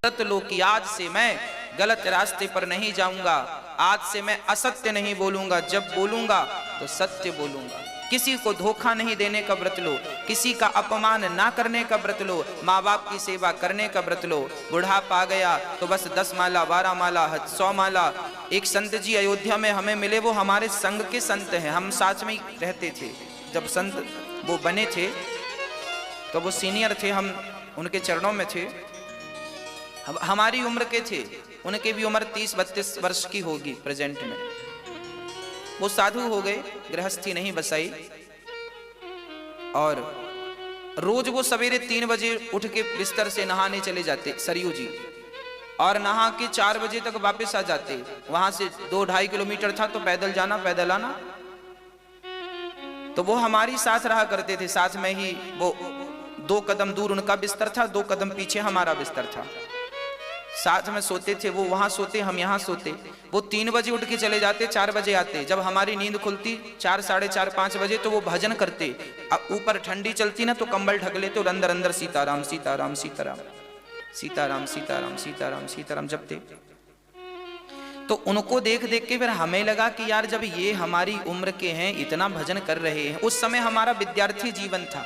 व्रत लो कि आज से मैं गलत रास्ते पर नहीं जाऊंगा, आज से मैं असत्य नहीं बोलूंगा, जब बोलूंगा तो सत्य बोलूंगा। किसी को धोखा नहीं देने का व्रत लो, किसी का अपमान ना करने का व्रत लो, माँ बाप की सेवा करने का व्रत लो। बुढ़ापा आ गया तो बस 10 माला 12 माला 100 माला। एक संत जी अयोध्या में हमें मिले, वो हमारे संघ के संत हैं, हम साथ में ही रहते थे। जब संत वो बने थे तो वो सीनियर थे, हम उनके चरणों में थे, हमारी उम्र के थे, उनके भी उम्र 30-32 वर्ष की होगी प्रेजेंट में। वो साधु हो गए, गृहस्थी नहीं बसाई, और रोज वो सवेरे 3 बजे उठ के बिस्तर से नहाने चले जाते सरयू जी, और नहा के 4 बजे तक वापस आ जाते। वहां से 2-2.5 किलोमीटर था, तो पैदल जाना पैदल आना। तो वो हमारी साथ रहा करते थे, साथ में ही वो 2 कदम दूर उनका बिस्तर था, 2 कदम पीछे हमारा बिस्तर था, साथ में सोते थे। वो वहां सोते, हम यहाँ सोते। वो 3 बजे उठ के चले जाते, 4 बजे आते। जब हमारी नींद खुलती 4, 4:30, 5 बजे, तो वो भजन करते। अब ऊपर ठंडी चलती ना, तो कंबल ढक लेते और अंदर अंदर सीताराम सीताराम सीताराम सीताराम सीताराम सीताराम सीताराम जपते। तो उनको देख देख के फिर हमें लगा कि यार, जब ये हमारी उम्र के हैं, इतना भजन कर रहे हैं। उस समय हमारा विद्यार्थी जीवन था,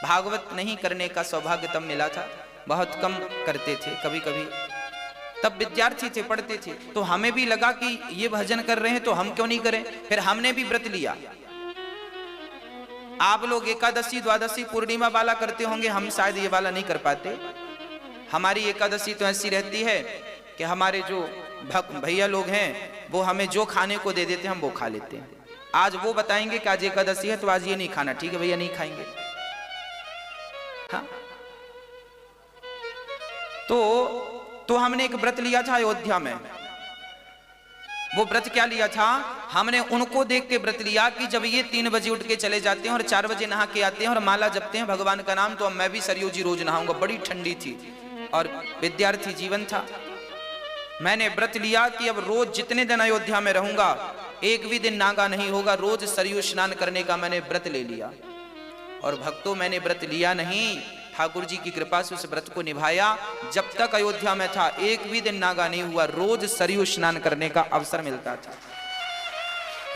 भागवत नहीं करने का सौभाग्य तब मिला था, बहुत कम करते थे, कभी कभी। तब विद्यार्थी थे, पढ़ते थे, तो हमें भी लगा कि ये भजन कर रहे हैं तो हम क्यों नहीं करें। फिर हमने भी व्रत लिया। आप लोग एकादशी, द्वादशी, पूर्णिमा वाला करते होंगे, हम शायद ये वाला नहीं कर पाते। हमारी एकादशी तो ऐसी रहती है कि हमारे जो भैया लोग हैं वो हमें जो खाने को दे देते हैं हम वो खा लेते हैं। आज वो बताएंगे कि आज एकादशी है तो आज ये नहीं खाना, ठीक है भैया, नहीं खाएंगे। हाँ, तो हमने एक व्रत लिया था अयोध्या में। वो व्रत क्या लिया था? हमने उनको देख के व्रत लिया कि जब ये 3 बजे उठ के चले जाते हैं और 4 बजे नहा के आते हैं और माला जपते हैं भगवान का नाम, तो अब मैं भी सरयू जी रोज नहाऊंगा। बड़ी ठंडी थी और विद्यार्थी जीवन था। मैंने व्रत लिया कि अब रोज जितने दिन अयोध्या में रहूंगा, एक भी दिन नागा नहीं होगा, रोज सरयू स्नान करने का मैंने व्रत ले लिया। और भक्तों, मैंने व्रत लिया नहीं, ठाकुर जी की कृपा से उस व्रत को निभाया। जब तक अयोध्या में था एक भी दिन नागा नहीं हुआ, रोज सरयू स्नान करने का अवसर मिलता था।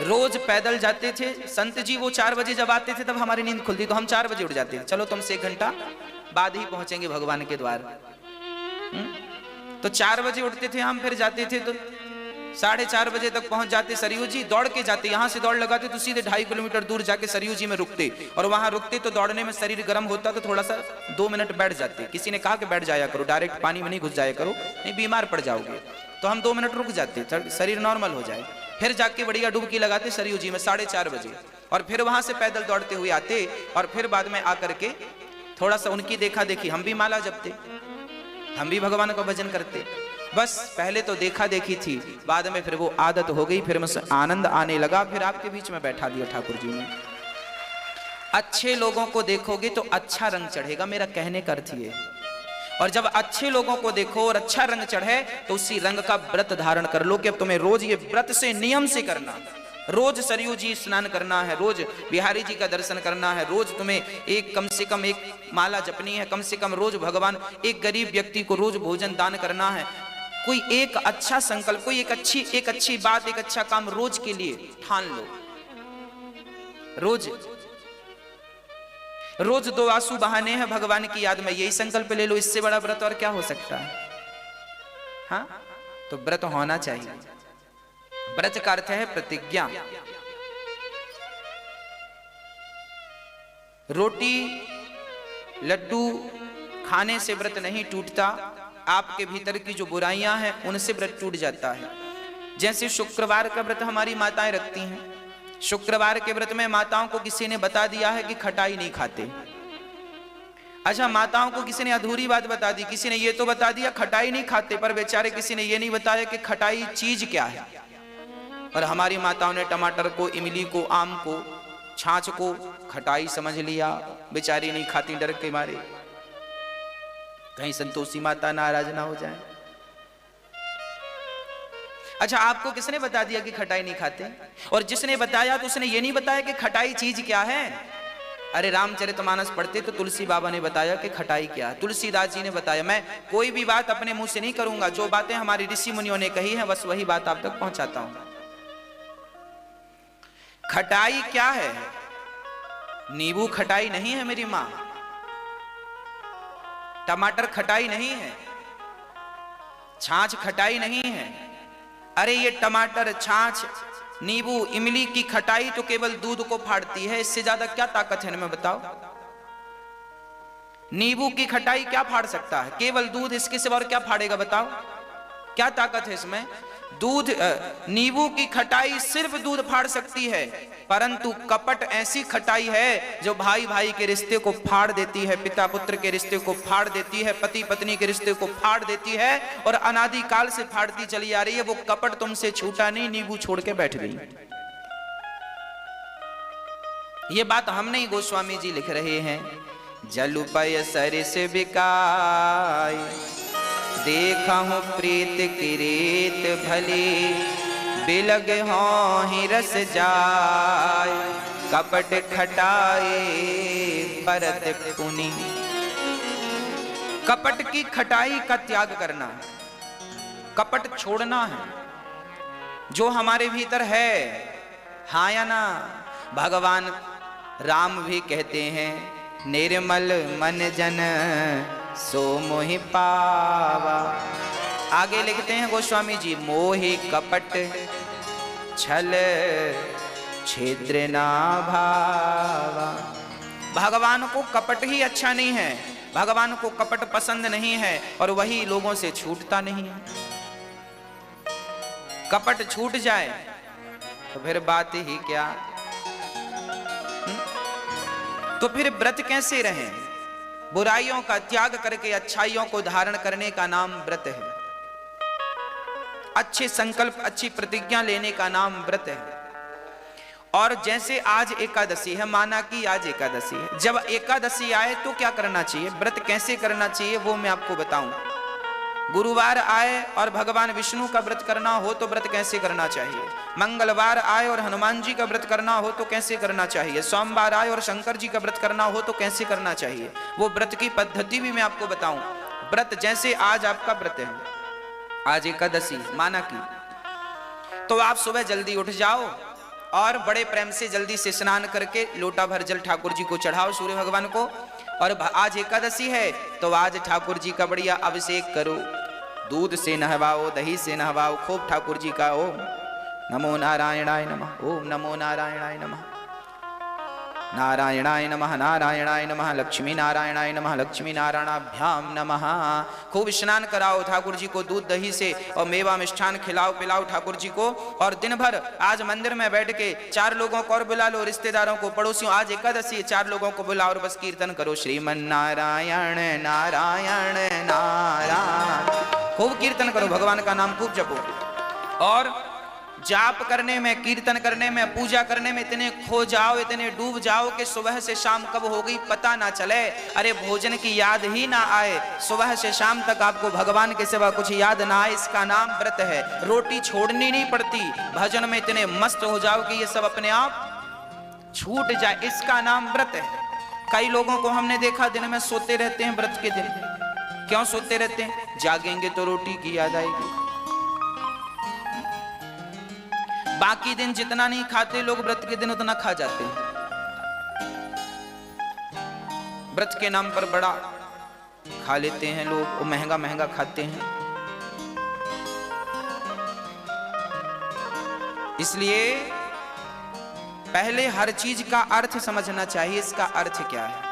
रोज पैदल जाते थे। संत जी वो 4 बजे जब आते थे तब हमारी नींद खुलती, तो हम 4 बजे उठ जाते थे, चलो तुमसे 1 घंटा बाद ही पहुंचेंगे भगवान के द्वार। तो 4 बजे उठते थे हम, फिर जाते थे तो 4:30 बजे तक पहुंच जाते सरयू जी। दौड़ के जाते, यहाँ से दौड़ लगाते तो सीधे 2.5 किलोमीटर दूर जाके सरयू जी में रुकते, और वहां रुकते तो दौड़ने में शरीर गर्म होता तो थोड़ा सा 2 मिनट बैठ जाते। किसी ने कहा कि बैठ जाया करो, डायरेक्ट पानी में नहीं घुस जाया करो, नहीं बीमार पड़ जाओगे। तो हम 2 मिनट रुक जाते, शरीर नॉर्मल हो जाए। फिर जाके बढ़िया डुबकी लगाते सरयू जी में 4:30 बजे, और फिर वहां से पैदल दौड़ते हुए आते, और फिर बाद में आकर के थोड़ा सा उनकी देखा देखी, हम भी माला जपते, हम भी भगवान का भजन करते। बस पहले तो देखा देखी थी, बाद में फिर वो आदत हो गई, फिर मुझसे आनंद आने लगा। फिर आपके बीच में बैठा दिया ठाकुर जी ने। अच्छे लोगों को देखोगे तो अच्छा रंग चढ़ेगा, मेरा कहने का अर्थ ये। और जब अच्छे लोगों को देखो और अच्छा रंग चढ़े तो उसी रंग का व्रत धारण कर लो कि अब तुम्हें रोज ये व्रत से नियम से करना, रोज सरयू जी स्नान करना है, रोज बिहारी जी का दर्शन करना है, रोज तुम्हें एक कम से कम 1 माला जपनी है, कम से कम रोज भगवान, एक गरीब व्यक्ति को रोज भोजन दान करना है। कोई एक अच्छा संकल्प, कोई एक अच्छी बात, एक अच्छा काम रोज के लिए ठान लो। रोज 2 आंसू बहाने हैं भगवान की याद में, यही संकल्प ले लो। इससे बड़ा व्रत और क्या हो सकता है? हाँ, तो व्रत होना चाहिए। व्रत का अर्थ है प्रतिज्ञा। रोटी लड्डू खाने से व्रत नहीं टूटता, आपके भीतर की जो बुराइयां हैं उनसे व्रत टूट जाता है। जैसे शुक्रवार का व्रत हमारी माताएं रखती हैं, शुक्रवार के व्रत में माताओं को किसी ने बता दिया है कि खटाई नहीं खाते। अच्छा, माताओं को किसी ने अधूरी बात बता दी, किसी ने ये तो बता दिया खटाई नहीं खाते, पर बेचारे किसी ने ये नहीं बताया कि खटाई चीज क्या है। और हमारी माताओं ने टमाटर को, इमली को, आम को, छाछ को खटाई समझ लिया, बेचारी नहीं खाती डर के मारे, कहीं संतोषी माता नाराज ना हो जाए। अच्छा, आपको किसने बता दिया कि खटाई नहीं खाते? और जिसने बताया तो उसने ये नहीं बताया कि खटाई चीज क्या है। अरे रामचरितमानस पढ़ते तो तुलसी बाबा ने बताया कि खटाई क्या है, तुलसीदास जी ने बताया। मैं कोई भी बात अपने मुंह से नहीं करूंगा, जो बातें हमारी ऋषि मुनियों ने कही हैं बस वही बात आप तक पहुंचाता हूं। खटाई क्या है? नींबू खटाई नहीं है मेरी मां, टमाटर खटाई नहीं है, छाछ खटाई नहीं है। अरे ये टमाटर, छाछ, नींबू, इमली की खटाई तो केवल दूध को फाड़ती है, इससे ज्यादा क्या ताकत है इनमें बताओ? नींबू की खटाई क्या फाड़ सकता है? केवल दूध, इसके सिवा और क्या फाड़ेगा बताओ? क्या ताकत है इसमें? दूध, नींबू की खटाई सिर्फ दूध फाड़ सकती है, परंतु कपट ऐसी खटाई है जो भाई भाई के रिश्ते को फाड़ देती है, पिता पुत्र के रिश्ते को फाड़ देती है, पति पत्नी के रिश्ते को फाड़ देती है और अनादि काल से फाड़ती चली आ रही है। वो कपट तुमसे छूटा नहीं, नींबू छोड़ के बैठ गई। ये बात हम नहीं, गोस्वामी जी लिख रहे हैं। जलुपय सरिस बिकाय, देखा हूं प्रीत किरीत भली, बिलग हों ही रस जाय, कपट खटाए परत पुनि। कपट की खटाई का त्याग करना, कपट छोड़ना है जो हमारे भीतर है, हाँ या ना? भगवान राम भी कहते हैं, निर्मल मन जन सो मोहि पावा। आगे लिखते हैं गोस्वामी जी, मोहि कपट छल छिद्र ना भावा। भगवान को कपट ही अच्छा नहीं है, भगवान को कपट पसंद नहीं है और वही लोगों से छूटता नहीं है। कपट छूट जाए तो फिर बात ही क्या? तो फिर व्रत कैसे रहें? बुराइयों का त्याग करके अच्छाइयों को धारण करने का नाम व्रत है। अच्छे संकल्प, अच्छी प्रतिज्ञा लेने का नाम व्रत है। और जैसे आज एकादशी है, माना कि आज एकादशी है, जब एकादशी आए तो क्या करना चाहिए, व्रत कैसे करना चाहिए वो मैं आपको बताऊं। गुरुवार आए और भगवान विष्णु का व्रत करना हो तो व्रत कैसे करना चाहिए। मंगलवार आए और हनुमान जी का व्रत करना हो तो कैसे करना चाहिए। सोमवार आए और शंकर जी का व्रत करना हो तो कैसे करना चाहिए। वो व्रत की पद्धति भी मैं आपको बताऊं। व्रत जैसे आज आपका व्रत है, आज एकादशी माना कि, तो आप सुबह जल्दी उठ जाओ और बड़े प्रेम से जल्दी से स्नान करके लोटा भर जल ठाकुर जी को चढ़ाओ, सूर्य भगवान को। और आज एकादशी है तो आज ठाकुर जी का बढ़िया अभिषेक करो, दूध से नहवाओ, दही से नहवाओ, खूब ठाकुर जी का ओम नमो नारायणाय नमः, ओम नमो नारायणाय नमः, नारायणाय नमः, नारायणाय नमः, लक्ष्मी नारायणाय नमः, लक्ष्मी नारायणाभ्याम नमः। खूब स्नान कराओ ठाकुर जी को दूध दही से और मेवा मिष्ठान खिलाओ पिलाओ ठाकुर जी को। और दिन भर आज मंदिर में बैठ के 4 लोगों को और बुला लो, रिश्तेदारों को, पड़ोसियों, आज एकादशी है, 4 लोगों को बुलाओ और बस कीर्तन करो, श्रीमन नारायण नारायण नारायण। खूब कीर्तन करो, भगवान का नाम खूब जपो। और जाप करने में, कीर्तन करने में, पूजा करने में इतने खो जाओ, इतने डूब जाओ कि सुबह से शाम कब हो गई पता ना चले। अरे भोजन की याद ही ना आए, सुबह से शाम तक आपको भगवान के सिवा कुछ याद ना आए, इसका नाम व्रत है। रोटी छोड़नी नहीं पड़ती, भजन में इतने मस्त हो जाओ कि ये सब अपने आप छूट जाए, इसका नाम व्रत है। कई लोगों को हमने देखा दिन में सोते रहते हैं व्रत के दिन। क्यों सोते रहते हैं? जागेंगे तो रोटी की याद आएगी। बाकी दिन जितना नहीं खाते लोग, व्रत के दिन उतना खा जाते हैं। व्रत के नाम पर बड़ा खा लेते हैं लोग, वो महंगा महंगा खाते हैं। इसलिए पहले हर चीज का अर्थ समझना चाहिए, इसका अर्थ क्या है।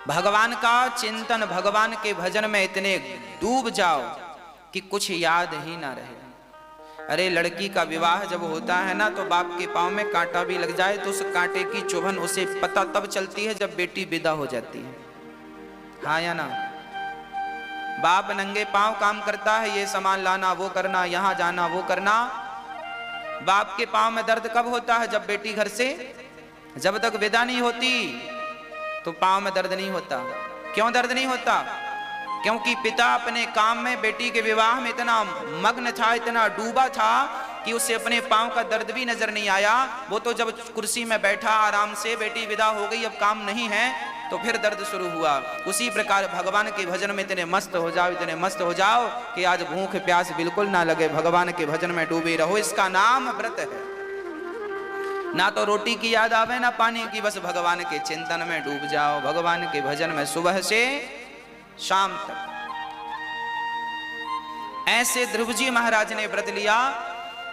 भगवान का चिंतन, भगवान के भजन में इतने डूब जाओ कि कुछ याद ही ना रहे। अरे लड़की का विवाह जब होता है ना, तो बाप के पांव में कांटा भी लग जाए तो उस कांटे की चुभन उसे पता तब चलती है जब बेटी विदा हो जाती है, हाँ या ना। बाप नंगे पांव काम करता है, ये सामान लाना, वो करना, यहां जाना, वो करना। बाप के पांव में दर्द कब होता है? जब बेटी घर से, जब तक विदा नहीं होती तो पांव में दर्द नहीं होता। क्यों दर्द नहीं होता? क्योंकि पिता अपने काम में, बेटी के विवाह में इतना मग्न था, इतना डूबा था कि उसे अपने पांव का दर्द भी नजर नहीं आया। वो तो जब कुर्सी में बैठा आराम से, बेटी विदा हो गई, अब काम नहीं है, तो फिर दर्द शुरू हुआ। उसी प्रकार भगवान के भजन में इतने मस्त हो जाओ, इतने मस्त हो जाओ कि आज भूख प्यास बिल्कुल ना लगे, भगवान के भजन में डूबे रहो। इसका नाम व्रत है। ना तो रोटी की याद आवे ना पानी की, बस भगवान के चिंतन में डूब जाओ, भगवान के भजन में सुबह से शाम तक। ऐसे ध्रुव जी महाराज ने व्रत लिया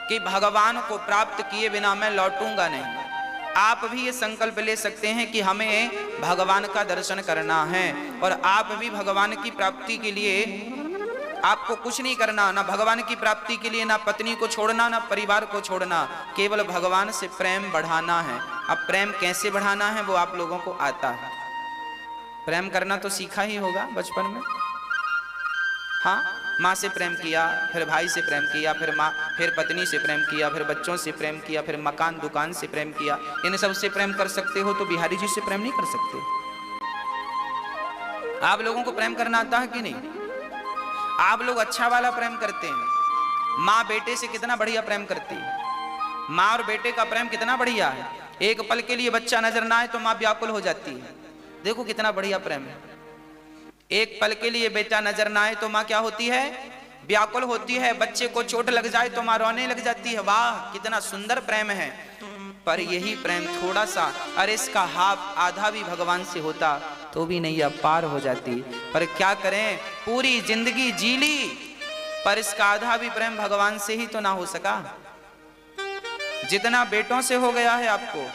कि भगवान को प्राप्त किए बिना मैं लौटूंगा नहीं। आप भी ये संकल्प ले सकते हैं कि हमें भगवान का दर्शन करना है, और आप भी भगवान की प्राप्ति के लिए आपको कुछ नहीं करना, ना भगवान की प्राप्ति के लिए ना पत्नी को छोड़ना, ना परिवार को छोड़ना, केवल भगवान से प्रेम बढ़ाना है। अब प्रेम कैसे बढ़ाना है वो आप लोगों को आता है। प्रेम करना तो सीखा ही होगा बचपन में। हाँ, माँ से प्रेम किया, फिर भाई से प्रेम किया, फिर माँ, फिर पत्नी से प्रेम किया, फिर बच्चों से प्रेम किया, फिर मकान दुकान से प्रेम किया। इन सब से प्रेम कर सकते हो तो बिहारी जी से प्रेम नहीं कर सकते। आप लोगों को प्रेम करना आता है कि नहीं? आप लोग अच्छा वाला प्रेम करते हैं। माँ बेटे से कितना बढ़िया प्रेम करती है। माँ और बेटे का प्रेम कितना बढ़िया है। एक पल के लिए बच्चा नजर ना आए तो माँ व्याकुल हो जाती है। देखो कितना बढ़िया प्रेम है। एक पल के लिए बेटा नजर ना आए तो माँ क्या होती है? व्याकुल होती है। बच्चे को चोट लग जाए तो माँ रोने लग जाती है। वाह कितना सुंदर प्रेम है। पर यही प्रेम थोड़ा सा, अरे इसका हाफ आधा भी भगवान से होता तो भी नैया पार हो जाती। पर क्या करें, पूरी जिंदगी जी ली, पर इसका आधा भी प्रेम भगवान से ही तो ना हो सका। जितना बेटों से हो गया है आपको,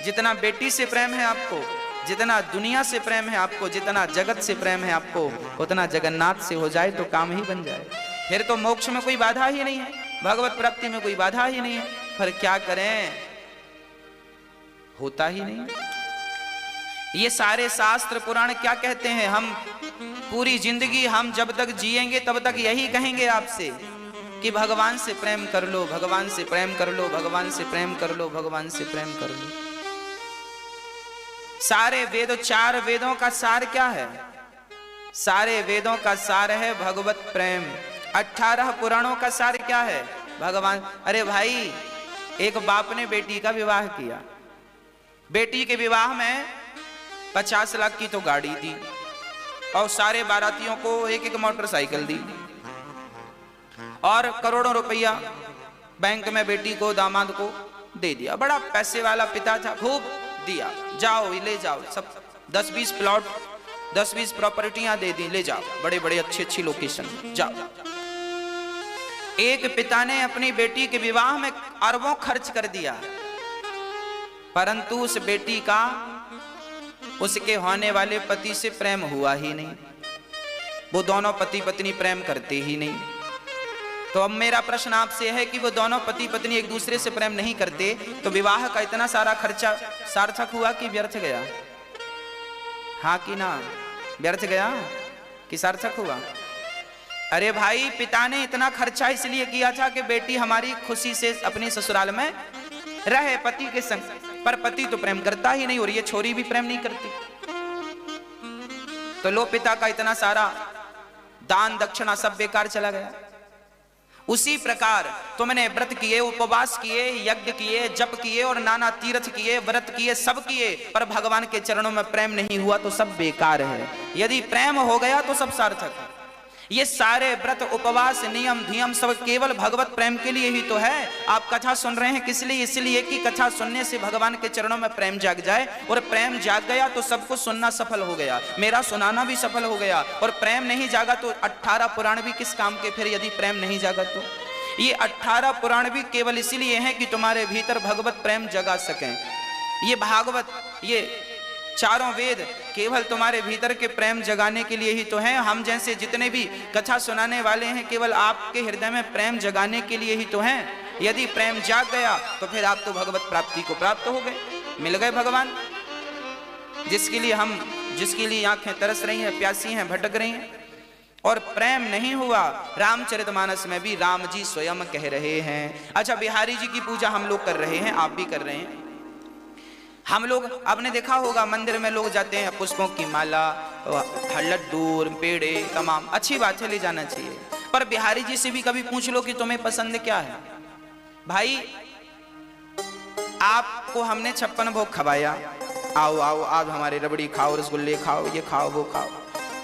जितना बेटी से प्रेम है आपको, जितना दुनिया से प्रेम है आपको, जितना जगत से प्रेम है आपको, उतना जगन्नाथ से हो जाए तो काम ही बन जाए। फिर तो मोक्ष में कोई बाधा ही नहीं है, भगवत प्राप्ति में कोई बाधा ही नहीं है। पर क्या करें, होता ही नहीं। ये सारे शास्त्र पुराण क्या कहते हैं? हम पूरी जिंदगी हम जब तक जिएंगे तब तक यही कहेंगे आपसे कि भगवान से प्रेम कर लो, भगवान से प्रेम कर लो, भगवान से प्रेम कर लो, भगवान से प्रेम कर लो। सारे वेद, 4 वेदों का सार क्या है? सारे वेदों का सार है भगवत प्रेम। 18 पुराणों का सार क्या है? भगवान। अरे भाई, एक बाप ने बेटी का विवाह किया, बेटी के विवाह में 50 लाख की तो गाड़ी दी और सारे बारातियों को एक मोटरसाइकिल दी और करोड़ों रुपया बैंक में बेटी को, दामाद को दे दिया। बड़ा पैसे वाला पिता था, खूब दिया, जाओ ले जाओ, सब 10-20 प्लॉट, 10-20 प्रॉपर्टियां दे दी, ले जाओ, बड़े बड़े अच्छी लोकेशन जाओ। एक पिता ने अपनी बेटी के विवाह में अरबों खर्च कर दिया, परंतु उस बेटी का उसके होने वाले पति से प्रेम हुआ ही नहीं। वो दोनों पति पत्नी प्रेम करते ही नहीं। तो अब मेरा प्रश्न आपसे है कि वो दोनों पति पत्नी एक दूसरे से प्रेम नहीं करते तो विवाह का इतना सारा खर्चा सार्थक हुआ कि व्यर्थ गया? हाँ कि ना? व्यर्थ गया कि सार्थक हुआ? अरे भाई, पिता ने इतना खर्चा इसलिए किया था कि बेटी हमारी खुशी से अपने ससुराल में रहे पति के संग, पर पति तो प्रेम करता ही नहीं और ये छोरी भी प्रेम नहीं करती। तो लो, पिता का इतना सारा दान दक्षिणा सब बेकार चला गया। उसी प्रकार तुमने व्रत किए, उपवास किए, यज्ञ किए, जप किए और नाना तीर्थ किए, व्रत किए, सब किए, पर भगवान के चरणों में प्रेम नहीं हुआ तो सब बेकार है। यदि प्रेम हो गया तो सब सार्थक है। ये सारे व्रत, उपवास, नियम धियम सब केवल भगवत प्रेम के लिए ही तो है। आप कथा सुन रहे हैं किस लिए? इसलिए कि कथा सुनने से भगवान के चरणों में प्रेम जाग जाए, और प्रेम जाग गया तो सब कुछ सुनना सफल हो गया, मेरा सुनाना भी सफल हो गया। और प्रेम नहीं जागा तो 18 पुराण भी किस काम के फिर, यदि प्रेम नहीं जागा तो? ये 18 पुराण भी केवल इसीलिए हैं कि तुम्हारे भीतर भगवत प्रेम जगा सकें। ये भागवत, ये चारों वेद केवल तुम्हारे भीतर के प्रेम जगाने के लिए ही तो हैं। हम जैसे जितने भी कथा सुनाने वाले हैं केवल आपके हृदय में प्रेम जगाने के लिए ही तो हैं। यदि प्रेम जाग गया तो फिर आप तो भगवत प्राप्ति को प्राप्त हो गए, मिल गए भगवान, जिसके लिए आंखें तरस रही हैं, प्यासी हैं, भटक रही हैं। और प्रेम नहीं हुआ, रामचरितमानस में भी राम जी स्वयं कह रहे हैं। अच्छा, बिहारी जी की पूजा हम लोग कर रहे हैं, आप भी कर रहे हैं। हम लोग, आपने देखा होगा मंदिर में लोग जाते हैं, पुष्पों की माला, लड्डू, पेड़े, तमाम अच्छी बात है, ले जाना चाहिए। पर बिहारी जी से भी कभी पूछ लो कि तुम्हें पसंद क्या है, भाई आपको हमने 56 भोग खवाया, आओ आओ आज हमारे रबड़ी खाओ, रसगुल्ले खाओ, ये खाओ वो खाओ।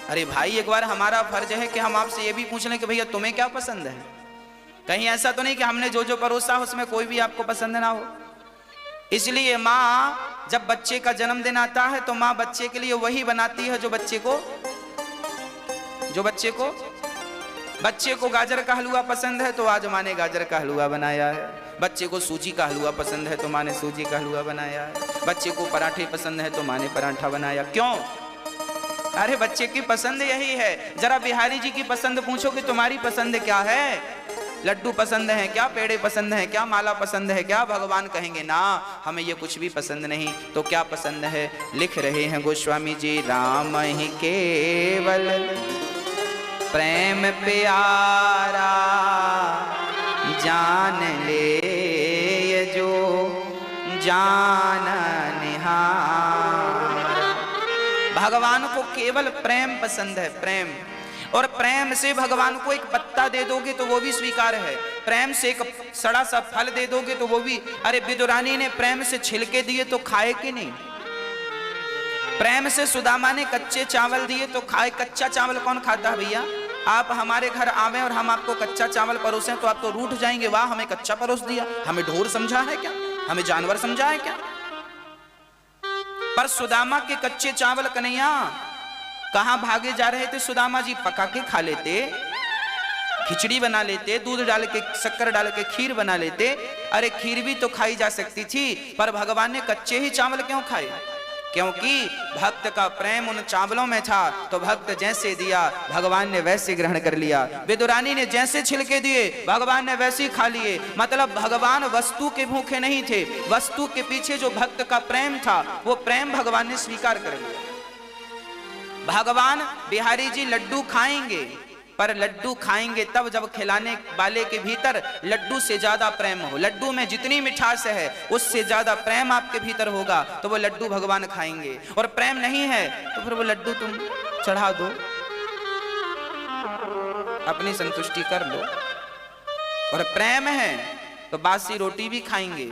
अरे भाई एक बार हमारा फर्ज है कि हम आपसे ये भी पूछ लें कि भैया तुम्हें क्या पसंद है। कहीं ऐसा तो नहीं कि हमने जो जो परोसा उसमें कोई भी आपको पसंद ना हो। इसलिए माँ जब बच्चे का जन्मदिन आता है तो माँ बच्चे के लिए वही बनाती है जो बच्चे को गाजर का हलवा पसंद है तो आज माँ ने गाजर का हलवा बनाया है। बच्चे को सूजी का हलवा पसंद है तो माँ ने सूजी का हलवा बनाया है। बच्चे को पराठे पसंद है तो माँ ने पराठा बनाया। क्यों? अरे बच्चे की पसंद यही है। जरा बिहारी जी की पसंद पूछो कि तुम्हारी पसंद क्या है? लड्डू पसंद है क्या? पेड़े पसंद है क्या? माला पसंद है क्या? भगवान कहेंगे ना हमें ये कुछ भी पसंद नहीं। तो क्या पसंद है? लिख रहे हैं गोस्वामी जी, राम ही केवल प्रेम प्यारा, जान ले ये जो जान निहार। भगवान को केवल प्रेम पसंद है, प्रेम। और प्रेम से भगवान को एक पत्ता दे दोगे तो वो भी स्वीकार है। प्रेम से एक सड़ा सा फल दे दोगे तो वो भी। अरे विदुरानी ने प्रेम से छिलके दिए तो खाए कि नहीं? प्रेम से सुदामा ने कच्चे चावल दिए तो खाए। कच्चा चावल कौन खाता है भैया? आप हमारे घर आवे और हम आपको कच्चा चावल परोसें तो आप तो रूठ जाएंगे, वाह हमें कच्चा परोस दिया, हमें ढोर समझा है क्या, हमें जानवर समझा है क्या? पर सुदामा के कच्चे चावल कन्हैया कहां भागे जा रहे थे? सुदामा जी पका के खा लेते, खिचड़ी बना लेते, दूध डाल के शक्कर डाल के खीर बना लेते। अरे खीर भी तो खाई जा सकती थी, पर भगवान ने कच्चे ही चावल क्यों खाए? क्योंकि भक्त का प्रेम उन चावलों में था। तो भक्त जैसे दिया भगवान ने वैसे ग्रहण कर लिया। विदुरानी ने जैसे छिलके दिए भगवान ने वैसे ही खा लिए। मतलब भगवान वस्तु के भूखे नहीं थे, वस्तु के पीछे जो भक्त का प्रेम था वो प्रेम भगवान ने स्वीकार कर लिया। भगवान बिहारी जी लड्डू खाएंगे, पर लड्डू खाएंगे तब जब खिलाने वाले के भीतर लड्डू से ज्यादा प्रेम हो। लड्डू में जितनी मिठास है उससे ज्यादा प्रेम आपके भीतर होगा तो वो लड्डू भगवान खाएंगे। और प्रेम नहीं है तो फिर वो लड्डू तुम चढ़ा दो, अपनी संतुष्टि कर लो। और प्रेम है तो बासी रोटी भी खाएंगे,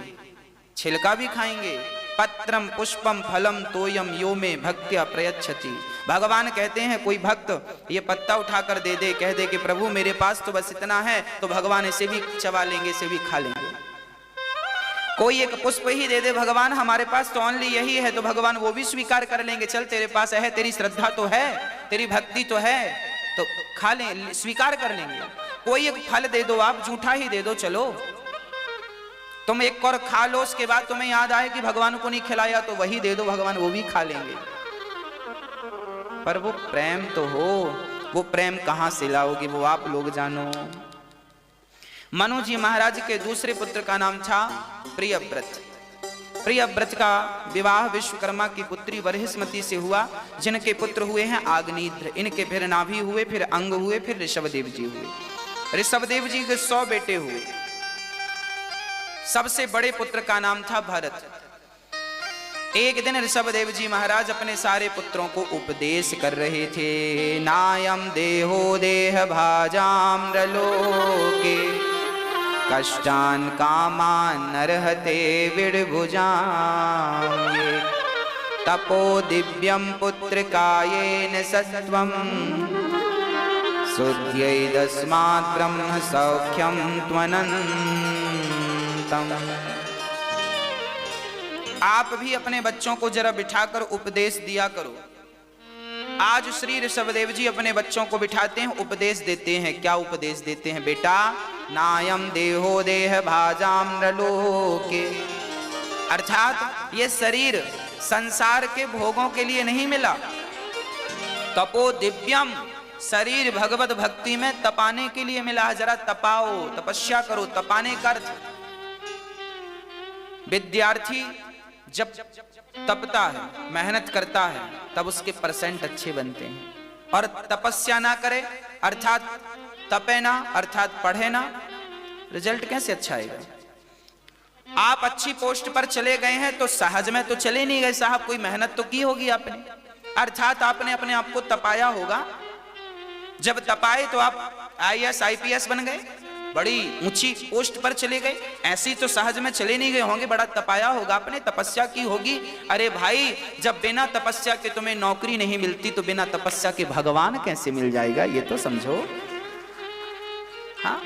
छिलका भी खाएंगे। पत्रम पुष्पम फलम तोयम यो में भक्त्या प्रयच्छति। भगवान कहते हैं कोई भक्त ये पत्ता उठाकर दे दे, कह दे कि प्रभु मेरे पास तो बस इतना है, तो भगवान इसे भी चबा लेंगे, इसे भी खा लेंगे। कोई एक पुष्प ही दे दे, भगवान हमारे पास तो ओनली यही है, तो भगवान वो भी स्वीकार कर लेंगे। चल तेरे पास है, तेरी श्रद्धा तो है, तेरी भक्ति तो है, तो खा ले, स्वीकार कर लेंगे। कोई एक फल दे दो, आप जूठा ही दे दो, चलो तुम एक और खा लो, उसके बाद तुम्हें याद आए कि भगवान को नहीं खिलाया तो वही दे दो, भगवान वो भी खा लेंगे। पर वो प्रेम तो हो, वो प्रेम कहां से लाओगे वो आप लोग जानो। मनु जी महाराज के दूसरे पुत्र का नाम था प्रियव्रत। प्रियव्रत का विवाह विश्वकर्मा की पुत्री बरहिस्मती से हुआ, जिनके पुत्र हुए हैं आग्नेत्र। इनके फिर नाभि हुए, फिर अंग हुए, फिर ऋषभदेव जी हुए। ऋषभदेव जी के 100 बेटे हुए। सबसे बड़े पुत्र का नाम था भरत। एक दिन ऋषभदेव जी महाराज अपने सारे पुत्रों को उपदेश कर रहे थे। नायम देहो देह भाजाम रलोके, कष्टान कामान नरहते विड़भुजाम। तपो दिव्यम पुत्र कायेन सत्वम, शुद्ध्यै दस्मात् ब्रह्म सौख्यम त्वनन्तम्। आप भी अपने बच्चों को जरा बिठाकर उपदेश दिया करो। आज श्री ऋषभदेव जी अपने बच्चों को बिठाते हैं, उपदेश देते हैं। क्या उपदेश देते हैं? बेटा नायम देहो देह भाजाम नरलोके, अर्थात ये शरीर संसार के भोगों के लिए नहीं मिला। तपो दिव्यम, शरीर भगवत भक्ति में तपाने के लिए मिला है। जरा तपाओ, तपस्या करो। तपाने का अर्थ, विद्यार्थी जब तपता है, मेहनत करता है, तब उसके परसेंट अच्छे बनते हैं। और तपस्या ना करे अर्थात तपे ना, अर्थात पढ़े ना, रिजल्ट कैसे अच्छा आएगा? आप अच्छी पोस्ट पर चले गए हैं तो सहज में तो चले नहीं गए साहब, कोई मेहनत तो की होगी आपने, अर्थात आपने अपने आप को तपाया होगा। जब तपाए तो आप IAS IPS बन गए। बड़ी ऊंची पोस्ट पर चले गए, ऐसी तो सहज में चले नहीं गए होंगे, बड़ा तपाया होगा, आपने तपस्या की होगी। अरे भाई, जब बिना तपस्या के तुम्हें नौकरी नहीं मिलती तो बिना तपस्या के भगवान कैसे मिल जाएगा, ये तो समझो। हाँ,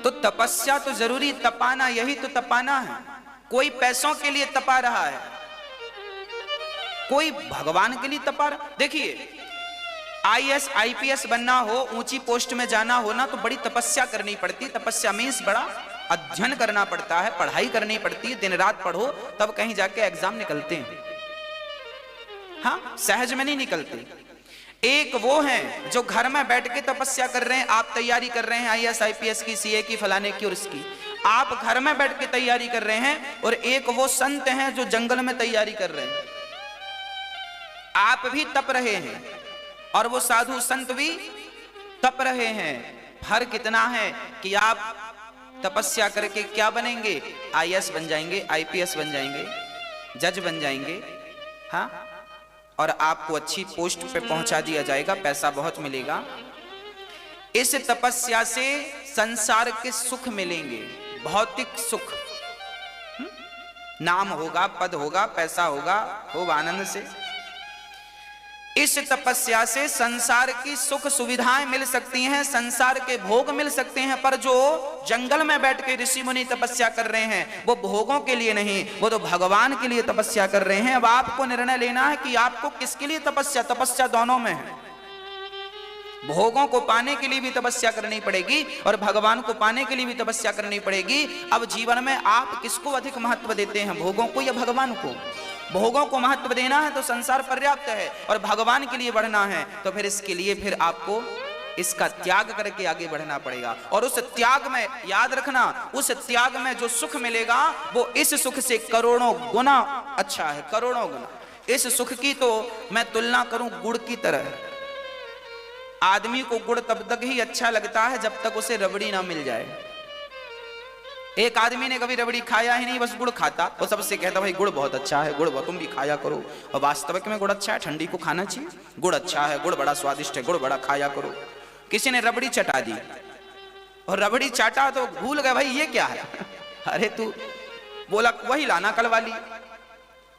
तो तपस्या तो जरूरी, तपाना, यही तो तपाना है। कोई पैसों के लिए तपा रहा है, कोई भगवान के लिए तपा रहा। देखिए, IAS IPS बनना हो, ऊंची पोस्ट में जाना हो ना, तो बड़ी तपस्या करनी पड़ती। तपस्या मीन्स बड़ा अध्ययन करना पड़ता है, पढ़ाई करनी पड़ती है, दिन रात पढ़ो तब कहीं जाके एग्जाम निकलते हैं। हाँ, सहज में नहीं निकलते। एक वो हैं जो घर में बैठ के तपस्या कर रहे हैं, आप तैयारी कर रहे हैं IAS IPS की, CA की, फलाने की और इसकी, आप घर में बैठ के तैयारी कर रहे हैं। और एक वो संत हैं जो जंगल में तैयारी कर रहे हैं। आप भी तप रहे हैं और वो साधु संत भी तप रहे हैं। फर्क इतना है कि आप तपस्या करके क्या बनेंगे, IAS बन जाएंगे, IPS बन जाएंगे, जज बन जाएंगे। हाँ, और आपको अच्छी पोस्ट पे पहुंचा दिया जाएगा, पैसा बहुत मिलेगा। इस तपस्या से संसार के सुख मिलेंगे, भौतिक सुख, नाम होगा, पद होगा, पैसा होगा, खूब आनंद से। इस तपस्या से संसार की सुख सुविधाएं मिल सकती हैं, संसार के भोग मिल सकते हैं। पर जो जंगल में बैठ के ऋषि मुनि तपस्या कर रहे हैं, वो भोगों के लिए नहीं, वो तो भगवान के लिए तपस्या कर रहे हैं। अब आपको निर्णय लेना है कि आपको किसके लिए तपस्या, तपस्या दोनों में है। भोगों को पाने के लिए भी तपस्या करनी पड़ेगी और भगवान को पाने के लिए भी तपस्या करनी पड़ेगी। अब जीवन में आप किसको अधिक महत्व देते हैं, भोगों को या भगवान को? भोगों को महत्व देना है तो संसार पर्याप्त है, और भगवान के लिए बढ़ना है तो फिर इसके लिए फिर आपको इसका त्याग करके आगे बढ़ना पड़ेगा। और उस त्याग में याद रखना, उस त्याग में जो सुख मिलेगा वो इस सुख से करोड़ों गुना अच्छा है, करोड़ों गुना। इस सुख की तो मैं तुलना करूं गुड़ की तरह। आदमी को गुड़ तब तक ही अच्छा लगता है जब तक उसे रबड़ी ना मिल जाए। एक आदमी ने कभी रबड़ी खाया ही नहीं, बस गुड़ खाता, वो सबसे कहता भाई गुड़ बहुत अच्छा है, गुड़ तुम भी खाया करो। और वास्तविक में गुड़ अच्छा है, ठंडी को खाना चाहिए। गुड़ अच्छा है, गुड़ बड़ा स्वादिष्ट है, गुड़ बड़ा खाया करो। किसी ने रबड़ी चटा दी और रबड़ी चाटा तो भूल गए भाई ये क्या है। अरे तू बोला वही लाना कल वाली,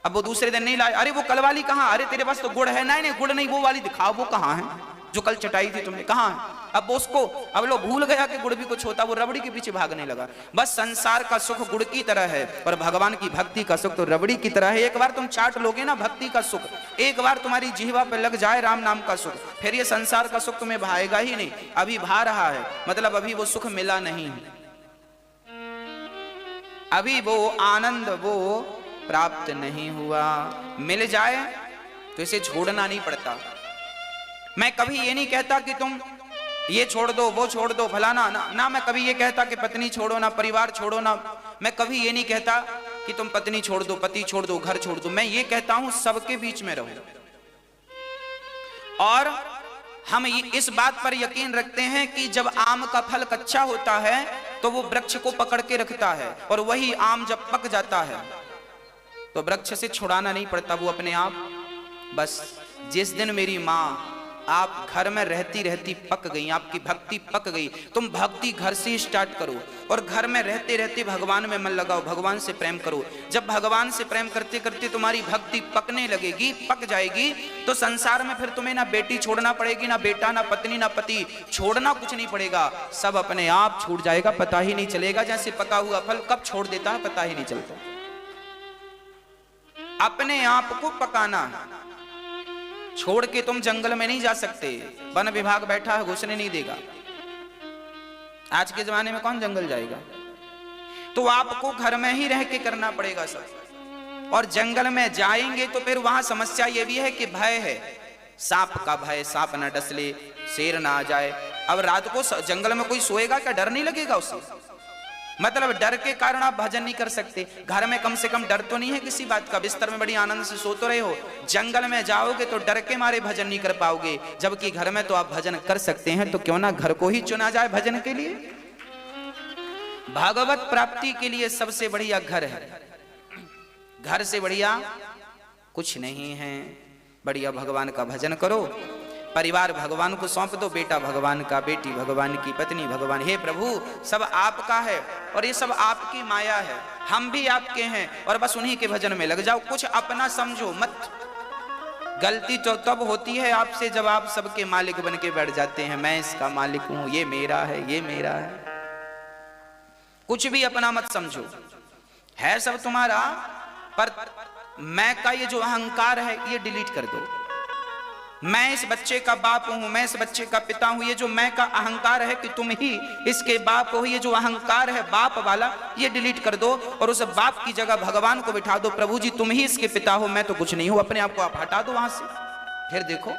अब वो दूसरे दिन नहीं लाए। अरे वो कल वाली कहाँ, अरे तेरे पास तो गुड़ है। नहीं गुड़ नहीं, वो वाली दिखाओ, वो कहाँ है जो कल चटाई थी तुमने, कहाँ है? अब उसको अब लो भूल गया कि गुड़ भी कुछ होता, वो रबड़ी के पीछे भागने लगा। बस संसार का सुख गुड़ की तरह है और भगवान की भक्ति का सुख तो रबड़ी की तरह है। एक बार तुम चाट लोगे ना भक्ति का सुख, एक बार तुम्हारी जिह्वा पे लग जाए राम नाम का सुख, फिर ये संसार का सुख तुम्हें भाएगा ही नहीं। अभी भा रहा है मतलब अभी वो सुख मिला नहीं, अभी वो आनंद वो प्राप्त नहीं हुआ। मिल जाए तो इसे छोड़ना नहीं पड़ता। मैं कभी ये नहीं कहता कि तुम ये छोड़ दो, वो छोड़ दो, फलाना ना मैं कभी ये कहता कि पत्नी छोड़ो ना, परिवार छोड़ो ना। मैं कभी ये नहीं कहता कि तुम पत्नी छोड़ दो, पति छोड़ दो, घर छोड़ दो। मैं ये कहता हूं सबके बीच में रहो। और हम इस बात पर यकीन रखते हैं कि जब आम का फल कच्चा होता है तो वो वृक्ष को पकड़ के रखता है, और वही आम जब पक जाता है तो वृक्ष से छुड़ाना नहीं पड़ता, वो अपने आप। बस जिस दिन मेरी माँ आप घर में रहती रहती पक गई, आपकी भक्ति पक गई, तुम भक्ति घर से स्टार्ट करो और घर में रहते रहते भगवान में मन लगाओ, भगवान से प्रेम करो। जब भगवान से प्रेम करते करते तुम्हारी भक्ति पकने लगेगी, पक जाएगी, तो संसार में फिर तुम्हें ना बेटी छोड़ना पड़ेगी, ना बेटा, ना पत्नी, ना पति, छोड़ना कुछ नहीं पड़ेगा, सब अपने आप छूट जाएगा, पता ही नहीं चलेगा। जैसे पका हुआ फल कब छोड़ देता है पता ही नहीं चलता। अपने आप को पकाना, छोड़ के तुम जंगल में नहीं जा सकते। वन विभाग बैठा है, घुसने नहीं देगा। आज के जमाने में कौन जंगल जाएगा? तो आपको घर में ही रह के करना पड़ेगा सब। और जंगल में जाएंगे तो फिर वहां समस्या ये भी है कि भय है, सांप का भय, सांप न डस ले, शेर ना आ जाए। अब रात को जंगल में कोई सोएगा क्या, डर नहीं लगेगा उसे? मतलब डर के कारण आप भजन नहीं कर सकते। घर में कम से कम डर तो नहीं है किसी बात का, बिस्तर में बड़ी आनंद से सो तो रहे हो। जंगल में जाओगे तो डर के मारे भजन नहीं कर पाओगे, जबकि घर में तो आप भजन कर सकते हैं। तो क्यों ना घर को ही चुना जाए भजन के लिए। भागवत प्राप्ति के लिए सबसे बढ़िया घर है, घर से बढ़िया कुछ नहीं है। बढ़िया भगवान का भजन करो, परिवार भगवान को सौंप दो, बेटा भगवान का, बेटी भगवान की, पत्नी भगवान। हे प्रभु सब आपका है और ये सब आपकी माया है, हम भी आपके हैं और बस उन्हीं के भजन में लग जाओ, कुछ अपना समझो मत। गलती तो तब होती है आपसे जब आप सबके मालिक बन के बैठ जाते हैं, मैं इसका मालिक हूं, ये मेरा है, ये मेरा है। कुछ भी अपना मत समझो, है सब तुम्हारा, पर मैं का ये जो अहंकार है ये डिलीट कर दो। मैं इस बच्चे का बाप हूं, मैं इस बच्चे का पिता हूं, ये जो मैं का अहंकार है कि तुम ही इसके बाप हो, ये जो अहंकार है बाप वाला, ये डिलीट कर दो और उस बाप की जगह भगवान को बिठा दो। प्रभु जी तुम ही इसके पिता हो, मैं तो कुछ नहीं हूं। अपने आप को आप हटा दो वहां से, फिर देखो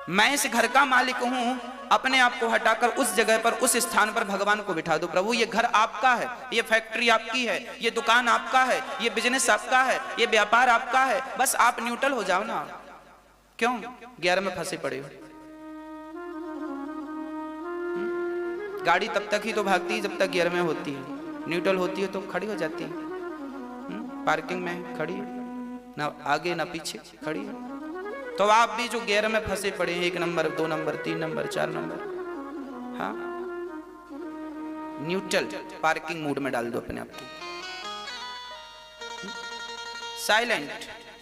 मैं इस घर का मालिक हूं। अपने आप को हटाकर उस जगह पर, उस स्थान पर भगवान को बिठा दो। प्रभु ये घर आपका है, ये फैक्ट्री आपकी है, ये दुकान आपका है, ये बिजनेस आपका है, ये व्यापार आपका है, बस आप न्यूट्रल हो जाओ ना। क्यों 11 में फंसे पड़े हो? गाड़ी तब तक ही तो भागती है जब तक गियर में होती है, न्यूट्रल होती है तो खड़ी हो जाती है। पार्किंग में खड़ी है, ना आगे ना पीछे खड़ी है। तो आप भी जो गियर में फंसे पड़े हैं, 1 नंबर 2 नंबर 3 नंबर 4 नंबर, हाँ न्यूट्रल पार्किंग मूड में डाल दो अपने आप को। साइलेंट,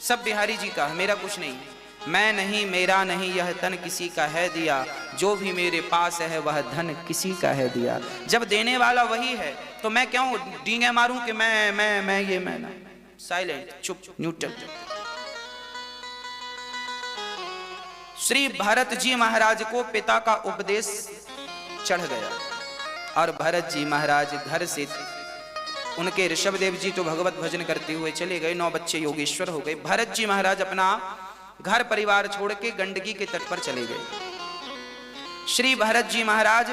सब बिहारी जी का, मेरा कुछ नहीं, मैं नहीं, मेरा नहीं, यह तन किसी का है दिया, जो भी मेरे पास है वह धन किसी का है दिया। जब देने वाला वही है तो मैं क्यों डींगे मारूं कि मैं ये मैं ना। साइलेंट, चुप, न्यूट्रल। श्री भरत जी महाराज को पिता का उपदेश चढ़ गया और भरत जी महाराज घर से, उनके ऋषभदेव जी तो भगवत भजन करते हुए चले गए, 9 बच्चे योगेश्वर हो गए। भरत जी महाराज अपना घर परिवार छोड़ के गंडकी के तट पर चले गए। श्री भरत जी महाराज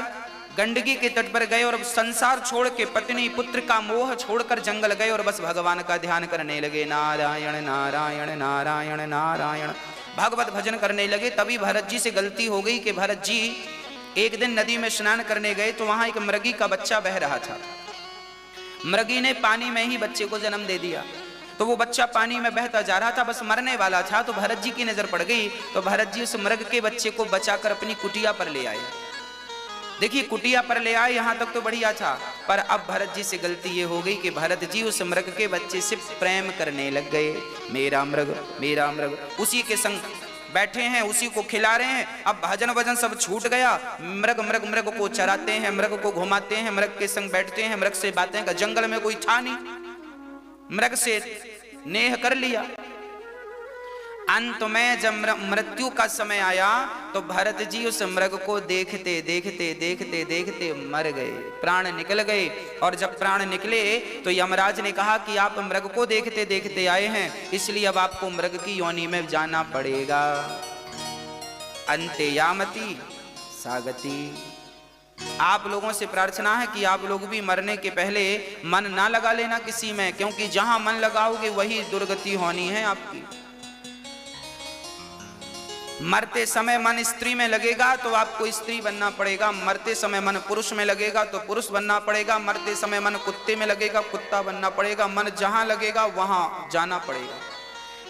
गंडकी के तट पर गए और संसार छोड़ के, पत्नी पुत्र का मोह छोड़कर जंगल गए और बस भगवान का ध्यान करने लगे। नारायण नारायण नारायण नारायण, भगवत भजन करने लगे। तभी भरत जी से गलती हो गई कि भरत जी एक दिन नदी में स्नान करने गए तो वहां एक मृगी का बच्चा बह रहा था। मृगी ने पानी में ही बच्चे को जन्म दे दिया। तो वो बच्चा पानी में बहता जा रहा था, बस मरने वाला था। तो भरत जी की नजर पड़ गई तो भरत जी उस मृग के बच्चे को बचाकर अपनी कुटिया पर ले आए। देखिए कुटिया पर ले आए, यहां तक तो बढ़िया था, पर अब भरत जी से गलती ये हो गई कि भरत जी उस मृग के बच्चे से प्रेम करने लग गए। मेरा मृग, मेरा मृग, उसी के संग बैठे हैं, उसी को खिला रहे हैं। अब भजन वजन सब छूट गया। मृग मृग मृग को चराते हैं, मृग को घुमाते हैं, मृग के संग बैठते हैं, मृग से बातें। जंगल में कोई था नहीं, मृग से नेह कर लिया। अंत में जब मृत्यु का समय आया तो भरत जी उस मृग को देखते देखते देखते देखते मर गए, प्राण निकल गए। और जब प्राण निकले तो यमराज ने कहा कि आप मृग को देखते देखते आए हैं, इसलिए अब आपको मृग की योनि में जाना पड़ेगा। अंते यामति सागति। आप लोगों से प्रार्थना है कि आप लोग भी मरने के पहले मन ना लगा लेना किसी में, क्योंकि जहां मन लगाओगे वही दुर्गति होनी है आपकी। मरते समय मन स्त्री में लगेगा तो आपको स्त्री बनना पड़ेगा, मरते समय मन पुरुष में लगेगा तो पुरुष बनना पड़ेगा, मरते समय मन कुत्ते में लगेगा कुत्ता बनना पड़ेगा, मन जहां लगेगा वहां जाना पड़ेगा।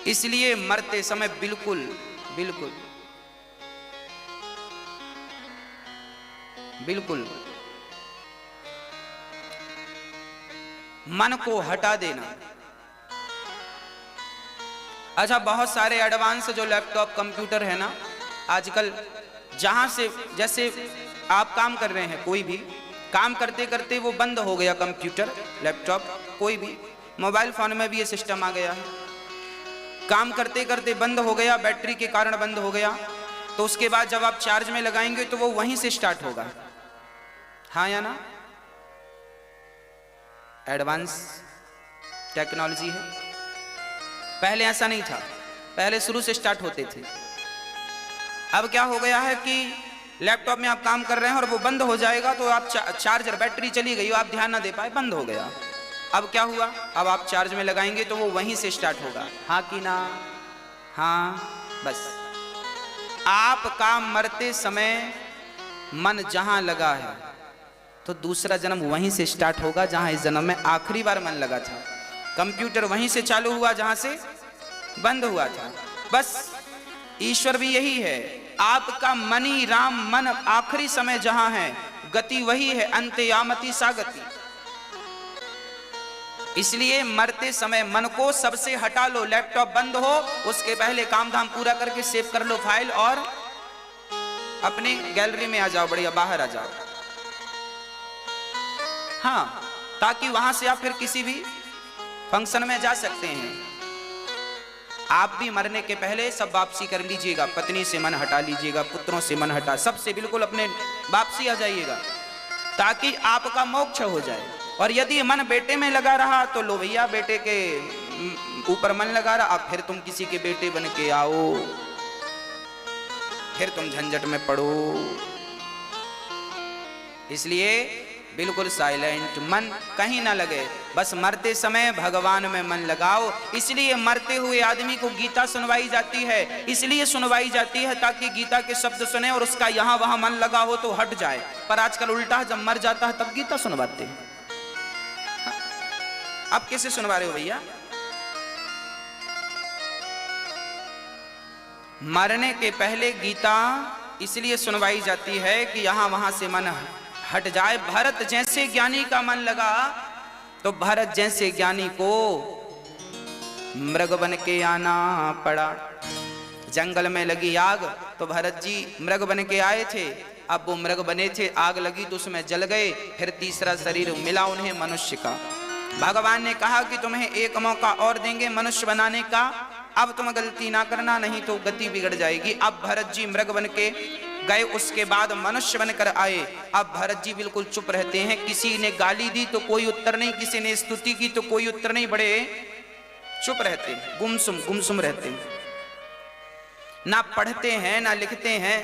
इसलिए मरते समय बिल्कुल बिल्कुल बिल्कुल मन को हटा देना। अच्छा, बहुत सारे एडवांस जो लैपटॉप कंप्यूटर है ना आजकल, जहां से जैसे आप काम कर रहे हैं, कोई भी काम करते करते वो बंद हो गया कंप्यूटर लैपटॉप, कोई भी मोबाइल फोन में भी ये सिस्टम आ गया है। काम करते करते बंद हो गया, बैटरी के कारण बंद हो गया, तो उसके बाद जब आप चार्ज में लगाएंगे तो वो वहीं से स्टार्ट होगा। हाँ या ना? एडवांस टेक्नोलॉजी है। पहले ऐसा नहीं था, पहले शुरू से स्टार्ट होते थे। अब क्या हो गया है कि लैपटॉप में आप काम कर रहे हैं और वो बंद हो जाएगा तो आप चार्जर बैटरी चली गई, आप ध्यान ना दे पाए, बंद हो गया। अब क्या हुआ, अब आप चार्ज में लगाएंगे तो वो वहीं से स्टार्ट होगा। हाँ कि ना? हाँ। बस आपका मरते समय मन जहां लगा है तो दूसरा जन्म वहीं से स्टार्ट होगा जहां इस जन्म में आखिरी बार मन लगा था। कंप्यूटर वहीं से चालू हुआ जहां से बंद हुआ था। बस ईश्वर भी यही है। आपका मनी राम मन आखिरी समय जहां है, गति वही है, अंतयामति सा गति। इसलिए मरते समय मन को सबसे हटा लो, लैपटॉप बंद हो उसके पहले काम धाम पूरा करके सेव कर लो फाइल और अपने गैलरी में आ जाओ, बढ़िया बाहर आ जाओ। हाँ, ताकि वहां से आप फिर किसी भी फंक्शन में जा सकते हैं। आप भी मरने के पहले सब वापसी कर लीजिएगा, पत्नी से मन हटा लीजिएगा, पुत्रों से मन हटा, सबसे बिल्कुल अपने वापसी आ जाइएगा, ताकि आपका मोक्ष हो जाए। और यदि मन बेटे में लगा रहा तो लो भैया, बेटे के ऊपर मन लगा रहा, अब फिर तुम किसी के बेटे बन के आओ, फिर तुम झंझट में पड़ो। इसलिए बिल्कुल साइलेंट, मन कहीं ना लगे, बस मरते समय भगवान में मन लगाओ। इसलिए मरते हुए आदमी को गीता सुनवाई जाती है, इसलिए सुनवाई जाती है ताकि गीता के शब्द सुने और उसका यहां वहां मन लगा हो तो हट जाए। पर आजकल उल्टा, जब मर जाता है तब गीता सुनवाते हैं। अब कैसे सुनवा रहे हो भैया? मरने के पहले गीता इसलिए सुनवाई जाती है कि यहां वहां से मन हट जाए। भरत जैसे ज्ञानी का मन लगा तो भरत जैसे ज्ञानी को मृग बन के आना पड़ा। जंगल में लगी आग तो भरत जी मृग बन के आए थे, अब वो मृग बने थे, आग लगी तो उसमें जल गए, फिर तीसरा शरीर मिला उन्हें मनुष्य का। भगवान ने कहा कि तुम्हें एक मौका और देंगे मनुष्य बनाने का, अब तुम गलती ना करना नहीं तो गति बिगड़ जाएगी। अब भरत जी मृग बन के गए, उसके बाद मनुष्य बनकर आए। अब भरत जी बिल्कुल चुप रहते हैं, किसी ने गाली दी तो कोई उत्तर नहीं, किसी ने स्तुति की तो कोई उत्तर नहीं, बड़े चुप रहते हैं, गुमसुम रहते हैं, ना पढ़ते हैं ना लिखते हैं,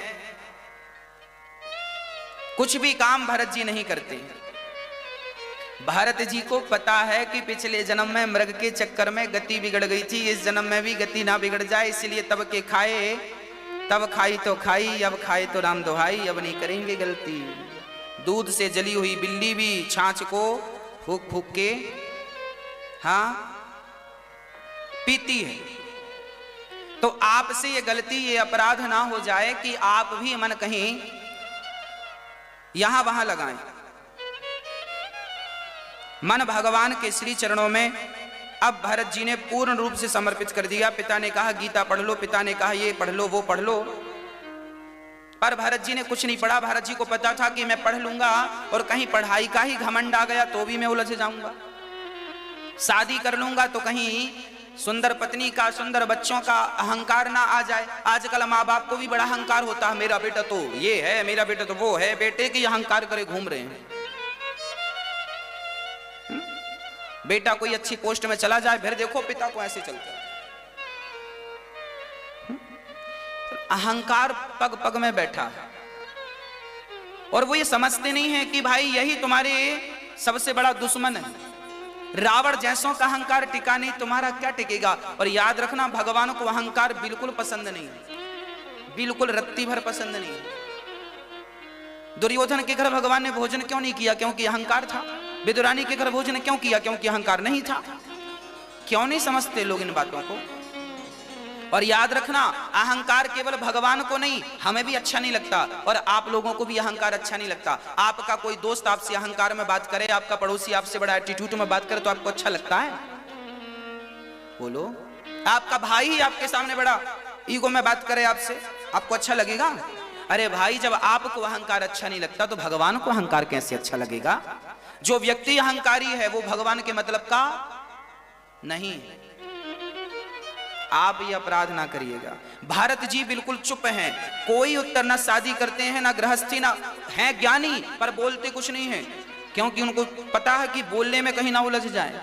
कुछ भी काम भरत जी नहीं करते। भरत जी को पता है कि पिछले जन्म में मृग के चक्कर में गति बिगड़ गई थी, इस जन्म में भी गति ना बिगड़ जाए, इसलिए तब के खाए, तब खाई तो खाई, अब खाए तो राम दुहाई, अब नहीं करेंगे गलती। दूध से जली हुई बिल्ली भी छाछ को फूक फूक के हाँ पीती है। तो आपसे ये गलती, ये अपराध ना हो जाए कि आप भी मन कहीं यहां वहां लगाएं। मन भगवान के श्री चरणों में अब भरत जी ने पूर्ण रूप से समर्पित कर दिया। पिता ने कहा गीता पढ़ लो, पिता ने कहा ये पढ़ लो वो पढ़ लो, पर भरत जी ने कुछ नहीं पढ़ा। भरत जी को पता था कि मैं पढ़ लूंगा और कहीं पढ़ाई का ही घमंड आ गया तो भी मैं उलझ जाऊंगा, शादी कर लूंगा तो कहीं सुंदर पत्नी का, सुंदर बच्चों का अहंकार ना आ जाए। आजकल माँ बाप को भी बड़ा अहंकार होता है, मेरा बेटा तो ये है, मेरा बेटा तो वो है, बेटे के अहंकार करे घूम रहे हैं। बेटा कोई अच्छी पोस्ट में चला जाए, फिर देखो पिता को ऐसे चलता है। अहंकार पग पग में बैठा है और वो ये समझते नहीं है कि भाई यही तुम्हारे सबसे बड़ा दुश्मन है। रावण जैसों का अहंकार टिका नहीं, तुम्हारा क्या टिकेगा। और याद रखना, भगवान को अहंकार बिल्कुल पसंद नहीं है, बिल्कुल रत्ती भर पसंद नहीं है। दुर्योधन के घर भगवान ने भोजन क्यों नहीं किया? क्योंकि अहंकार था। विदुरानी के घर भोजन क्यों किया? क्योंकि अहंकार नहीं था। क्यों नहीं समझते लोग इन बातों को? और याद रखना, अहंकार केवल भगवान को नहीं, हमें भी अच्छा नहीं लगता और आप लोगों को भी अहंकार अच्छा नहीं लगता। आपका कोई दोस्त आपसे अहंकार में बात करे, आपका पड़ोसी आपसे बड़ा एटीट्यूड में बात करे तो आपको अच्छा लगता है? बोलो। आपका भाई ही आपके सामने बड़ा ईगो में बात करे आपसे, आपको अच्छा लगेगा? अरे भाई, जब आपको अहंकार अच्छा नहीं लगता तो भगवान को अहंकार कैसे अच्छा लगेगा? जो व्यक्ति अहंकारी है वो भगवान के मतलब का नहीं। आप ये अपराध ना करिएगा। भारत जी बिल्कुल चुप हैं, कोई उत्तर ना शादी करते हैं ना गृहस्थी, ना हैं ज्ञानी पर बोलते कुछ नहीं है, क्योंकि उनको पता है कि बोलने में कहीं ना उलझ जाए।